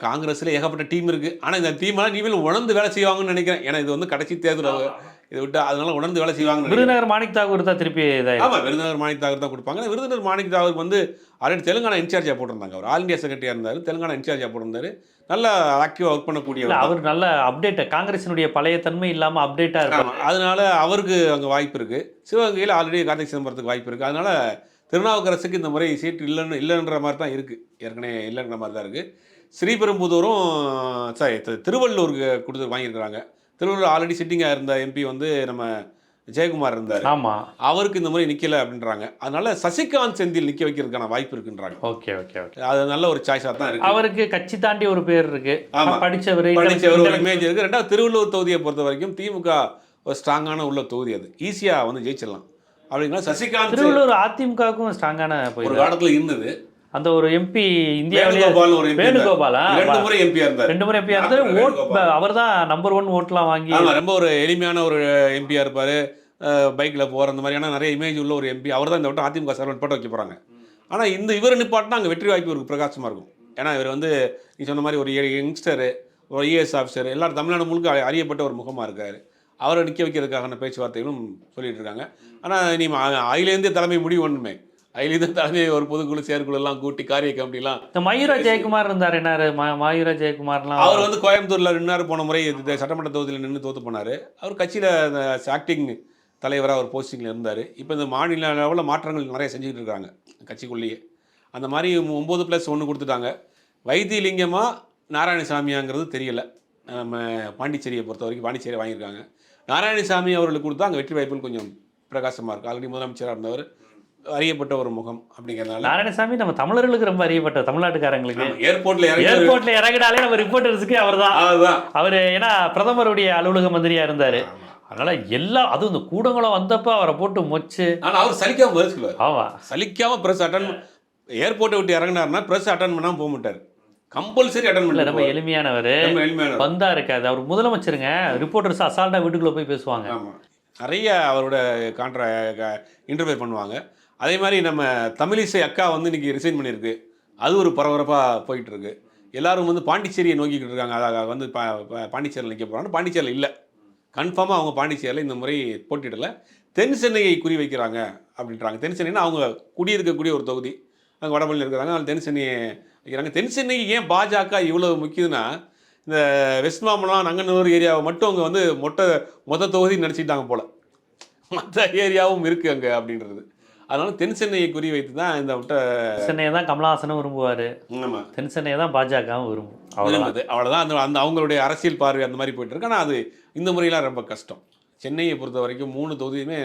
காங்கிரஸ்ல ஏகப்பட்ட டீம் இருக்கு. ஆனால் இந்த டீமெல்லாம் நீங்களும் உணர்ந்து வேலை செய்வாங்கன்னு நினைக்கிறேன். ஏன்னா இது வந்து கடைசி தேர்தல் இதை விட்டு, அதனால உணர்ந்து வேலை செய்வாங்க. விருதுநகர் மாணிக் தாகூர் தான் திருப்பி. ஆமாம், விருதுநகர் மாணிக் தாகூர் தான் கொடுப்பாங்க. விருதுநகர் மாணிக் தாகூர் வந்து ஆல்ரெடி தெலுங்கானா இன்சார்ஜாக போட்டிருந்தாங்க. அவர் ஆல் இந்தியா செக்ரட்டரியாக இருந்தார், தெலுங்கானா இன்சார்ஜாக போட்டிருந்தாரு. நல்லா ஆக்டிவாக ஒர்க் பண்ணக்கூடிய அவர் நல்ல அப்டேட், காங்கிரசினுடைய பழைய தன்மை இல்லாமல் அப்டேட்டாக இருக்கும். அதனால அவருக்கு அங்கே வாய்ப்பு இருக்குது. சிவகங்கையில் ஆல்ரெடி கார்த்திக் சிதம்பரத்துக்கு வாய்ப்பு இருக்குது. அதனால திருநாவுக்கரசுக்கு இந்த முறை சீட்டு இல்லைன்ற மாதிரி தான் இருக்குது. ஏற்கனவே இல்லைன்ற மாதிரி தான் இருக்குது. ஸ்ரீபெரும்புதூரும் திருவள்ளூருக்கு கொடுத்து வாங்கியிருக்கிறாங்க. திருவள்ளூர் ஆல்ரெடி சிட்டிங்காக இருந்த எம்பி வந்து நம்ம ஜெயக்குமார் இருந்தார். ஆமாம், அவருக்கு இந்த முறை நிற்கலை அப்படின்றாங்க. அதனால சசிகாந்த் செந்தில் நிற்க வைக்கிறதுக்கான வாய்ப்பு இருக்குன்றாங்க. ஓகே ஓகே ஓகே, அது நல்ல ஒரு சாய்ஸாக தான் இருக்குது. அவருக்கு கட்சி தாண்டி ஒரு பேர் இருக்கு, படித்தவர் ஒரு இமேஜ் இருக்குது. ரெண்டாவது, திருவள்ளூர் தொகுதியை பொறுத்த வரைக்கும் திமுக ஒரு ஸ்ட்ராங்கான உள்ள தொகுதி, அது ஈஸியாக வந்து ஜெயிச்சிடலாம் அப்படின்னா. சசிகாந்த் திருவள்ளூர் அதிமுகவுக்கும் ஸ்ட்ராங்கான ஒரு காலத்தில் இருந்தது. அந்த ஒரு எம்பி இந்தியாவிலேயே வேணுகோபால் 2 முறை எம்பியா இருந்தார். அவர் தான் நம்பர் 1 ஓட்லாம் வாங்கி ரொம்ப ஒரு எளிமையான ஒரு எம்பியா இருப்பார். பைக்கில் போகிற அந்த மாதிரியான நிறைய இமேஜ் உள்ள ஒரு எம்பி. அவர் தான் இந்த வட்டம் அதிமுக சார்பில் நிப்பாட்ட வைக்க போகிறாங்க. ஆனால் இவர் நிப்பாட்டினா அங்கே வெற்றி வாய்ப்பு இவருக்கு பிரகாசமாக இருக்கும். ஏன்னா இவர் வந்து நீ சொன்ன மாதிரி ஒரு யங்ஸ்டரு, ஒரு ஐஏஎஸ் ஆஃபீஸர், எல்லாரும் தமிழ்நாடு முழுக்க அறியப்பட்ட ஒரு முகமாக இருக்கார். அவரை நிற்க வைக்கிறதுக்கான பேச்சுவார்த்தைகளும் சொல்லிட்டு இருக்காங்க. ஆனால் நீ அகிலேந்திய தலைமை முடிவு ஒன்றுமே அதில் தான் தலைமை ஒரு பொதுக்குழு செயற்குழு எல்லாம் கூட்டி காரிய கமிட்டிலாம். இந்த மயூரா ஜெயக்குமார் இருந்தார், என்ன மயூரா ஜெயக்குமார்லாம் அவர் வந்து கோயம்புத்தூரில் நின்னார், போன முறை சட்டமன்ற தொகுதியில் நின்று தோற்று போனார். அவர் கட்சியில் ஆக்டிங் தலைவராக ஒரு போஸ்டிங்கில் இருந்தார். இப்போ இந்த மாநில அளவில் மாற்றங்கள் நிறைய செஞ்சுக்கிட்டு இருக்காங்க கட்சிக்குள்ளேயே. அந்த மாதிரி 9+1 கொடுத்துட்டாங்க. வைத்தியலிங்கமா நாராயணசாமியாங்கிறது தெரியல. நம்ம பாண்டிச்சேரியை பொறுத்த வரைக்கும் பாண்டிச்சேரி வாங்கியிருக்காங்க. நாராயணசாமி அவர்களுக்கு கொடுத்தா அங்கே வெற்றி வாய்ப்புகள் கொஞ்சம் பிரகாசமாக இருக்குது. ஆல்ரெடி முதலமைச்சராக இருந்தவர், அறியப்பட்ட ஒரு முகம் அப்படிங்கிறதுனால. நாராயணசாமி நம்ம தமிழர்களுக்கு ரொம்ப அறியப்பட்ட, தமிழ்நாட்டுக்காரங்களுக்கு. ஏர்போர்ட்ல இறங்கினாலே நம்ம ரிப்போர்ட்டர்ஸுக்கு அவர் தான். அவர் ஏன்னா பிரதமருடைய அலுவலக மந்திரியா இருந்தாரு. அதனால அதுவும் இந்த கூடங்குளம் வந்தப்ப அவரை போட்டு மொச்சு. ஆனால் அவர் சலிக்காம பதில் சொல்லுவார். ஆமா, சலிக்காம பிரஸ் அட்டன், ஏர்போர்ட்டை விட்டு இறங்கினார்னா பிரஸ் அட்டன் பண்ணாமல் போக மாட்டார். கம்பல்சரி அட்டன் பண்ணல. ரொம்ப எளிமையானவர், வந்தா இருக்காது. அவர் முதலமைச்சருங்க, ரிப்போர்ட்டர்ஸ் அசால்ட்டா வீட்டுக்குள்ள போய் பேசுவாங்க. நிறைய அவரோட இன்டர்வியூ பண்ணுவாங்க. அதே மாதிரி நம்ம தமிழிசை அக்கா வந்து இன்னைக்கு ரிசைன் பண்ணியிருக்கு. அது ஒரு பரபரப்பாக போயிட்டு இருக்கு. எல்லாரும் வந்து பாண்டிச்சேரியை நோக்கிக்கிட்டு இருக்காங்க. அதை வந்து பாண்டிச்சேரியில் நிற்க போகிறாங்க. பாண்டிச்சேரியில் இல்லை, கன்ஃபார்மாக அவங்க பாண்டிச்சேரியில் இந்த முறை போட்டியிடலை. தென் சென்னையை குறி வைக்கிறாங்க அப்படின்றாங்க. தென் சென்னைன்னா அவங்க குடியிருக்கக்கூடிய ஒரு தொகுதி, அங்கே வடபழனியில் இருக்கிறாங்க. அவங்க தென் சென்னையை வைக்கிறாங்க. தென் சென்னை ஏன் பாஜக இவ்வளோ முக்கியதுன்னா, இந்த வெஸ்ட் மாம்பலம் நங்கநல்லூர் ஏரியாவை மட்டும் அவங்க வந்து மொத்த தொகுதி நினச்சிக்கிட்டாங்க போல். மற்ற ஏரியாவும் இருக்குது அங்கே அப்படின்றது. அதனால தென் சென்னையை குறி வைத்து தான் இந்த சென்னையை தான் கமலஹாசனும் விரும்புவார். ஆமாம், தென் சென்னையை தான் பாஜகவும் விரும்பும். அவ்வளோதான். அந்த அவங்களுடைய அரசியல் பார்வை அந்த மாதிரி போயிட்டு இருக்கு. ஆனால் அது இந்த முறையெல்லாம் ரொம்ப கஷ்டம். சென்னையை பொறுத்த வரைக்கும் 3 தொகுதியுமே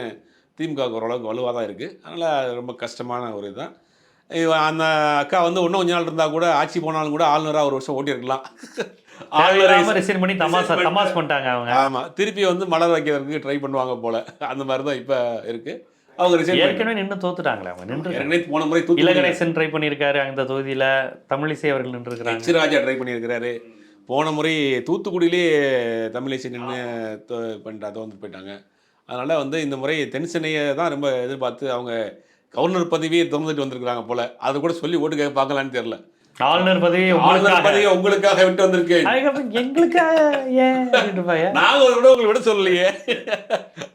திமுக ஓரளவுக்கு வலுவாக தான் இருக்குது. அதனால் ரொம்ப கஷ்டமான ஒரு இதுதான். அந்த அக்கா வந்து இன்னும் கொஞ்ச நாள் இருந்தால் கூட, ஆட்சி போனாலும் கூட ஆளுநராக ஒரு வருஷம் ஓட்டியிருக்கலாம். ரிசைன் பண்ணி தமாஸ் பண்ணிட்டாங்க அவங்க. ஆமாம், திருப்பி வந்து மலர் வைக்கிறதுக்கு ட்ரை பண்ணுவாங்க போல். அந்த மாதிரி தான் இப்போ இருக்குது. அவங்க ரிசைன் ஏற்கனவே நின்று தோத்துட்டாங்களே. அவங்க நின்று போன முறை இலகணேசன் ட்ரை பண்ணியிருக்காரு அந்த தொகுதியில். தமிழிசை அவர்கள் நின்று இருக்கிறாங்க. ராஜா ட்ரை பண்ணியிருக்கிறாரு. போன முறை தூத்துக்குடியிலே தமிழிசை நின்று தோந்து போயிட்டாங்க. அதனால் வந்து இந்த முறை தென் சென்னையை தான் ரொம்ப எதிர்பார்த்து அவங்க கவர்னர் பதவியை திறந்துட்டு வந்திருக்கிறாங்க போல. அதை கூட சொல்லி ஓட்டு கேட்க பார்க்கலான்னு தெரியல. ஆளுநர் பதவியை உங்களுக்காக விட்டு வந்திருக்கேன். நாங்கள் ஒரு விட உங்களை விட சொல்லலையே.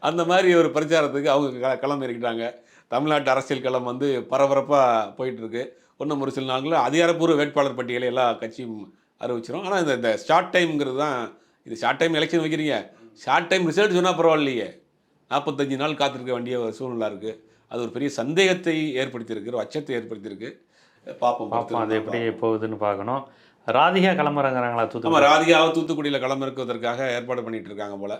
அந்த மாதிரி ஒரு பிரச்சாரத்துக்கு அவங்க களம் இருக்கிறாங்க. தமிழ்நாட்டு அரசியல் களம் வந்து பரபரப்பாக போயிட்டு இருக்கு. இன்னும் ஒரு சில நாட்களில் அதிகாரப்பூர்வ வேட்பாளர் பட்டியலை எல்லா கட்சியும் அறிவிச்சிடும். ஆனால் இந்த ஷார்ட் டைம்ங்கிறது தான். இது ஷார்ட் டைம் எலெக்ஷன் வைக்கிறீங்க, ஷார்ட் டைம் ரிசல்ட் சொன்னால் பரவாயில்லையே, 45 நாள் காத்திருக்க வேண்டிய ஒரு சூழ்நிலை இருக்குது. அது ஒரு பெரிய சந்தேகத்தை ஏற்படுத்தியிருக்கு, ஒரு அச்சத்தை ஏற்படுத்தியிருக்கு. பார்ப்போம் அது எப்படி போகுதுன்னு பார்க்கணும். ராதிகா கிளம்புறாங்கிறாங்களா தூத்துக்குடி? ஆமாம், ராதிகாவை தூத்துக்குடியில் களமிறக்குவதற்காக ஏற்பாடு பண்ணிகிட்டு இருக்காங்க போல்.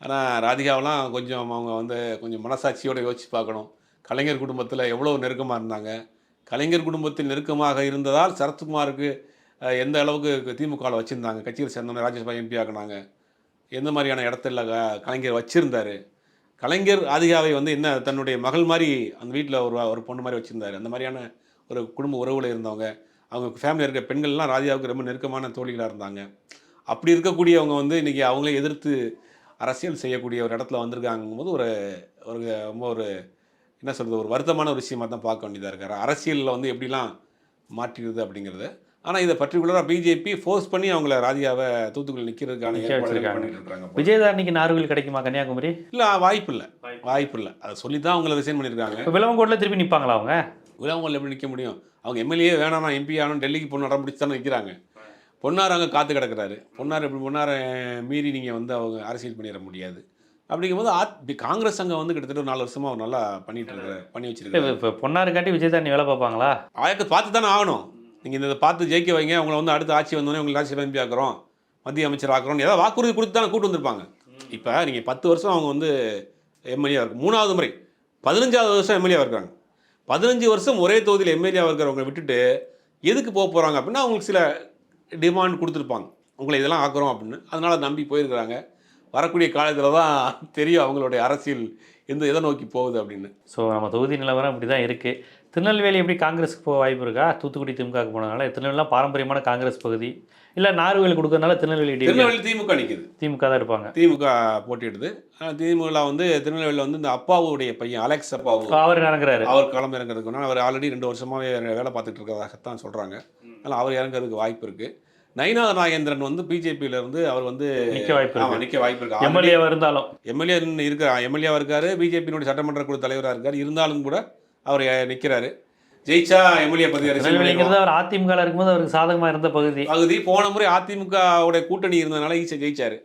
ஆனால் ராதிகாவெலாம் கொஞ்சம் அவங்க வந்து கொஞ்சம் மனசாட்சியோடு யோசிச்சு பார்க்கணும். கலைஞர் குடும்பத்தில் எவ்வளோ நெருக்கமாக இருந்தாங்க. கலைஞர் குடும்பத்தில் நெருக்கமாக இருந்ததால் சரத்குமாருக்கு எந்த அளவுக்கு திமுகவில் வச்சுருந்தாங்க. கட்சியில் சேர்ந்தோன்னே ராஜ்யசபா எம்பி ஆக்கினாங்க. எந்த மாதிரியான இடத்துல கலைஞர் வச்சுருந்தார். கலைஞர் ராதிகாவை வந்து என்ன தன்னுடைய மகள் மாதிரி அந்த வீட்டில் ஒரு பொண்ணு மாதிரி வச்சுருந்தார். அந்த மாதிரியான ஒரு குடும்ப உறவில் இருந்தவங்க. அவங்க ஃபேமிலியில் இருக்க பெண்கள்லாம் ராதிகாவுக்கு ரொம்ப நெருக்கமான தோழிகளாக இருந்தாங்க. அப்படி இருக்கக்கூடியவங்க வந்து இன்றைக்கி அவங்களே எதிர்த்து அரசியல் செய்யக்கூடிய ஒரு இடத்துல வந்திருக்காங்கும்போது ஒரு ரொம்ப ஒரு என்ன சொல்கிறது, ஒரு வருத்தமான ஒரு விஷயமாக தான் பார்க்க வேண்டியதாக இருக்கார். அரசியலில் வந்து எப்படிலாம் மாற்றிடுது அப்படிங்கிறது. ஆனால் இதை பர்டிகுலராக பிஜேபி ஃபோர்ஸ் பண்ணி அவங்கள ராதிகாவை தூத்துக்குடி நிற்கிறதுக்கான ஏற்பாடுகள் பண்ணிட்டு இருக்காங்க. விஜயதாரணிக்கு நார்வில் கிடைக்குமா கன்னியாகுமரி? இல்லை, வாய்ப்பு இல்லை. அதை சொல்லி தான் அவங்கள ரிசைன் பண்ணியிருக்காங்க. விலவங்கோட்டில் திருப்பி நிற்பாங்களா அவங்க? விலவங்கோட்டில் எப்படி நிற்க முடியும்? அவங்க எம்எல்ஏ வேணாம், எம்பி ஆகணும், டெல்லிக்கு பொண்ணு இடம் பிடிச்சி தானே நிற்கிறாங்க. பொன்னார் அங்கே காத்து கிடக்கிறாரு. பொன்னாரை மீறி நீங்கள் வந்து அவங்க அரசியல் பண்ணிட முடியாது. அப்படிங்கும்போது காங்கிரஸ் அங்கே வந்து கிட்டத்தட்ட 4 வருஷமாக அவர் நல்லா பண்ணி வச்சிருக்காரு. இப்போ பொன்னாரு காட்டி விஜயதாரணி வேலை பார்ப்பாங்களா? ஆயத்தை பார்த்து தானே ஆகணும். நீங்கள் இதை பார்த்து ஜெயிக்க வைங்க, அவங்கள வந்து அடுத்த ஆட்சி வந்தோடனே உங்களுக்கு ராஜ்யசபா எம்பி ஆக்குறோம், மத்திய அமைச்சர் ஆக்குறோம், ஏதாவது வாக்குறுதி கொடுத்து தானே கூட்டு வந்திருப்பாங்க. இப்போ நீங்கள் 10 வருஷம் அவங்க வந்து எம்எல்ஏ இருக்கும், 3வது முறை 15வது வருஷம் எம்எல்ஏ இருக்காங்க. 15 வருஷம் ஒரே தொகுதியில் எம்எல்ஏ இருக்கிறவங்க விட்டுட்டு எதுக்கு போக போகிறாங்க அப்படின்னா அவங்களுக்கு சில டிமாண்ட் கொடுத்துருப்பாங்க, உங்களை இதெல்லாம் ஆக்குறோம் அப்படின்னு. அதனால் நம்பி போயிருக்கிறாங்க. வரக்கூடிய காலத்தில் தான் தெரியும் அவங்களுடைய அரசியல் எதை நோக்கி போகுது அப்படின்னு. ஸோ நம்ம தொகுதி நிலவரம் இப்படி தான் இருக்குது. திருநெல்வேலி எப்படி காங்கிரஸுக்கு போக வாய்ப்பு இருக்கா? தூத்துக்குடி திமுகவுக்கு போனதுனால திருநெல்வேலிலாம் பாரம்பரியமான காங்கிரஸ் பகுதி இல்லை, நார்வேல் கொடுக்கறதுனால திருநெல்வேலி திமுக நிற்குது. திமுக தான் இருப்பாங்க. திமுக போட்டிடுது. திமுக வந்து திருநெல்வேலியில் வந்து இந்த அப்பாவுடைய பையன் அலெக்ஸ் அப்பாவு அவர் இறங்குறாரு. அவர் களம் இறங்குறதுக்குன்னா அவர் ஆல்ரெடி 2 வருஷமாகவே வேலை பார்த்துட்டு இருக்கிறதாகத்தான் சொல்கிறாங்க. அதனால் அவர் இறங்குறதுக்கு வாய்ப்பு இருக்குது. நயினாத நாகேந்திரன் வந்து பிஜேபியிலேருந்து அவர் வந்து நிற்க வாய்ப்பு இருக்கு. எம்எல்ஏவாக இருந்தாலும் எம்எல்ஏ இருக்கார், எம்எல்ஏவாக இருக்கார், பிஜேபியினுடைய சட்டமன்ற குழு தலைவராக இருக்கார். இருந்தாலும் கூட அவர் நிற்கிறாரு. ஜெயிச்சா எம்எல்ஏ பதவி திருநெல்வேலிங்கிறது அவர் அதிமுக இருக்கும்போது அவருக்கு சாதகமாக இருந்த பகுதி. போன முறை அதிமுகவுடைய கூட்டணி இருந்ததுனால ஈஸியாக ஜெயிச்சாரு.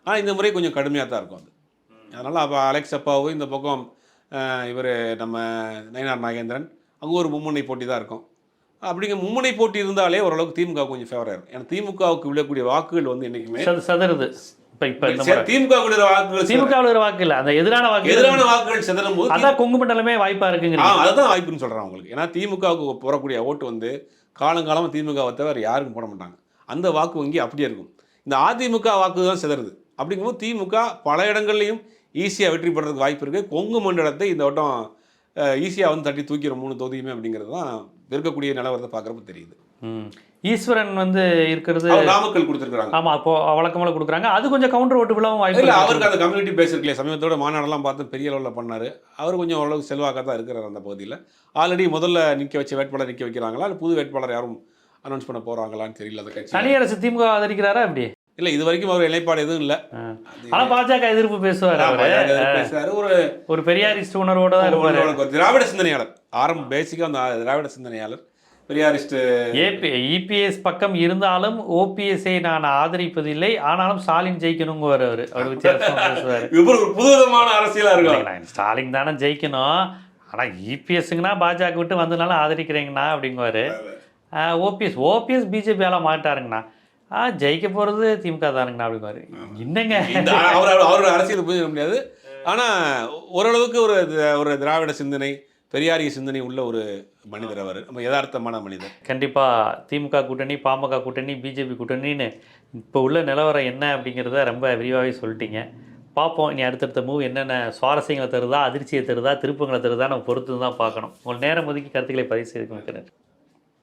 ஆனால் இந்த முறை கொஞ்சம் கடுமையாக தான் இருக்கும் அது. அதனால் அப்போ அலெக்ஸ் அப்பாவும் இந்த பக்கம் இவர் நம்ம நயினார் நாகேந்திரன் அங்கே ஒரு மும்முனை போட்டி தான் இருக்கும். அப்படிங்கிற மும்முனை போட்டி இருந்தாலே ஓரளவுக்கு திமுக கொஞ்சம் ஃபேவராக இருக்கும். ஏன்னா திமுகவுக்கு விழக்கூடிய வாக்குகள் வந்து என்றைக்குமே சதறுது. திமுக வாக்குகள் திமுக வாக்கு இல்லை, அந்த எதிரான வாக்குகள் செதறும் போது அதான் கொங்கு மண்டலமே வாய்ப்பா இருக்குங்க. அதுதான் வாய்ப்புன்னு சொல்றேன் உங்களுக்கு. ஏன்னா திமுகவுக்கு போறக்கூடிய ஓட்டு வந்து காலங்காலமாக திமுகவை தவிர யாருக்கும் போட மாட்டாங்க. அந்த வாக்கு வங்கி அப்படியே இருக்கும். இந்த அதிமுக வாக்கு தான் செதறுது. அப்படிங்கும்போது திமுக பல இடங்கள்லையும் ஈஸியாக வெற்றி பெறதுக்கு வாய்ப்பு இருக்குது. கொங்கு மண்டலத்தை இந்த வட்டம் ஈஸியாக வந்து தட்டி தூக்கிற 3 தொகுதியுமே அப்படிங்கிறது தான் இருக்கக்கூடிய நிலவரத்தை பார்க்குறப்ப தெரியுது. ஈஸ்வரன் வந்து இருக்கிறது நாமக்கல் கொடுத்துருக்காங்க. ஆமாம், இப்போ வழக்கமாக கொடுக்குறாங்க. அது கொஞ்சம் கவுண்டர் ஓட்டு விழாவும் வாய்ப்பு இல்லை. அவருக்கு அந்த கம்யூனிட்டி பேஸ் இருக்குல்லையே, சமயத்தோட மாநாடெல்லாம் பார்த்து பெரிய அளவில் பண்ணார். அவர் கொஞ்சம் ஓரளவுக்கு செல்வாக்காக தான் இருக்கிறார் அந்த பகுதியில். ஆல்ரெடி முதல்ல நிற்க வச்ச வேட்பாளர் நிற்க வைக்கிறாங்களா, இல்லை புது வேட்பாளர் யாரும் அனௌன்ஸ் பண்ண போகிறாங்களான்னு தெரியல. அந்த கட்சி தனியரசு திமுக ஆதரிக்கிறாரா அப்படி இல்லை, இது வரைக்கும் அவர் நிலைப்பாடு எதுவும் இல்லை. ஆனால் பாஜக எதிர்ப்பு பேசுவார். ஒரு பெரியாரிஸ்ட் உணர்வோட தான் இருப்பார். திராவிட சிந்தனையாளர் பேசிக்காக அந்த திராவிட சிந்தனையாளர் பெரியாரிஸ்ட். இபிஎஸ் பக்கம் இருந்தாலும் ஓபிஎஸ்ஐ நான் ஆதரிப்பதில்லை, ஆனாலும் ஸ்டாலின் ஜெயிக்கணுங்குவார். அவர் வித்தியாசமாக பேசுவார். ஒரு புதுவிதமான அரசியலாக இருக்கும். ஸ்டாலின் தானே ஜெயிக்கணும், ஆனால் இபிஎஸ்ங்கன்னா பாஜக விட்டு வந்ததுனால ஆதரிக்கிறீங்கண்ணா அப்படிங்குவார். ஓபிஎஸ் பிஜேபியால மாட்டாருங்கண்ணா, ஜெயிக்க போகிறது திமுக தானுங்கண்ணா அப்படிங்குவாரு. என்னங்க அவரோட அரசியல் புரிஞ்சிட முடியாது. ஆனால் ஓரளவுக்கு ஒரு திராவிட சிந்தனை, பெரியாரிய சிந்தனை உள்ள ஒரு மனிதர் அவர். நம்ம யதார்த்தமான மனிதர். கண்டிப்பாக திமுக கூட்டணி, பாமக கூட்டணி, பிஜேபி கூட்டணின்னு இப்போ உள்ள நிலவரம் என்ன அப்படிங்கிறத ரொம்ப விரிவாகவே சொல்லிட்டீங்க. பார்ப்போம் இனி அடுத்தடுத்த மூவ் என்னென்ன சுவாரஸ்யங்களை தருதா, அதிர்ச்சியை தருதா, திருப்பங்களை தருதா நம்ம பொறுத்து தான் பார்க்கணும். உங்கள் நேரம் ஒதுக்கி கருத்துக்களை பதிவு செய்து கொடுக்கிறேன்.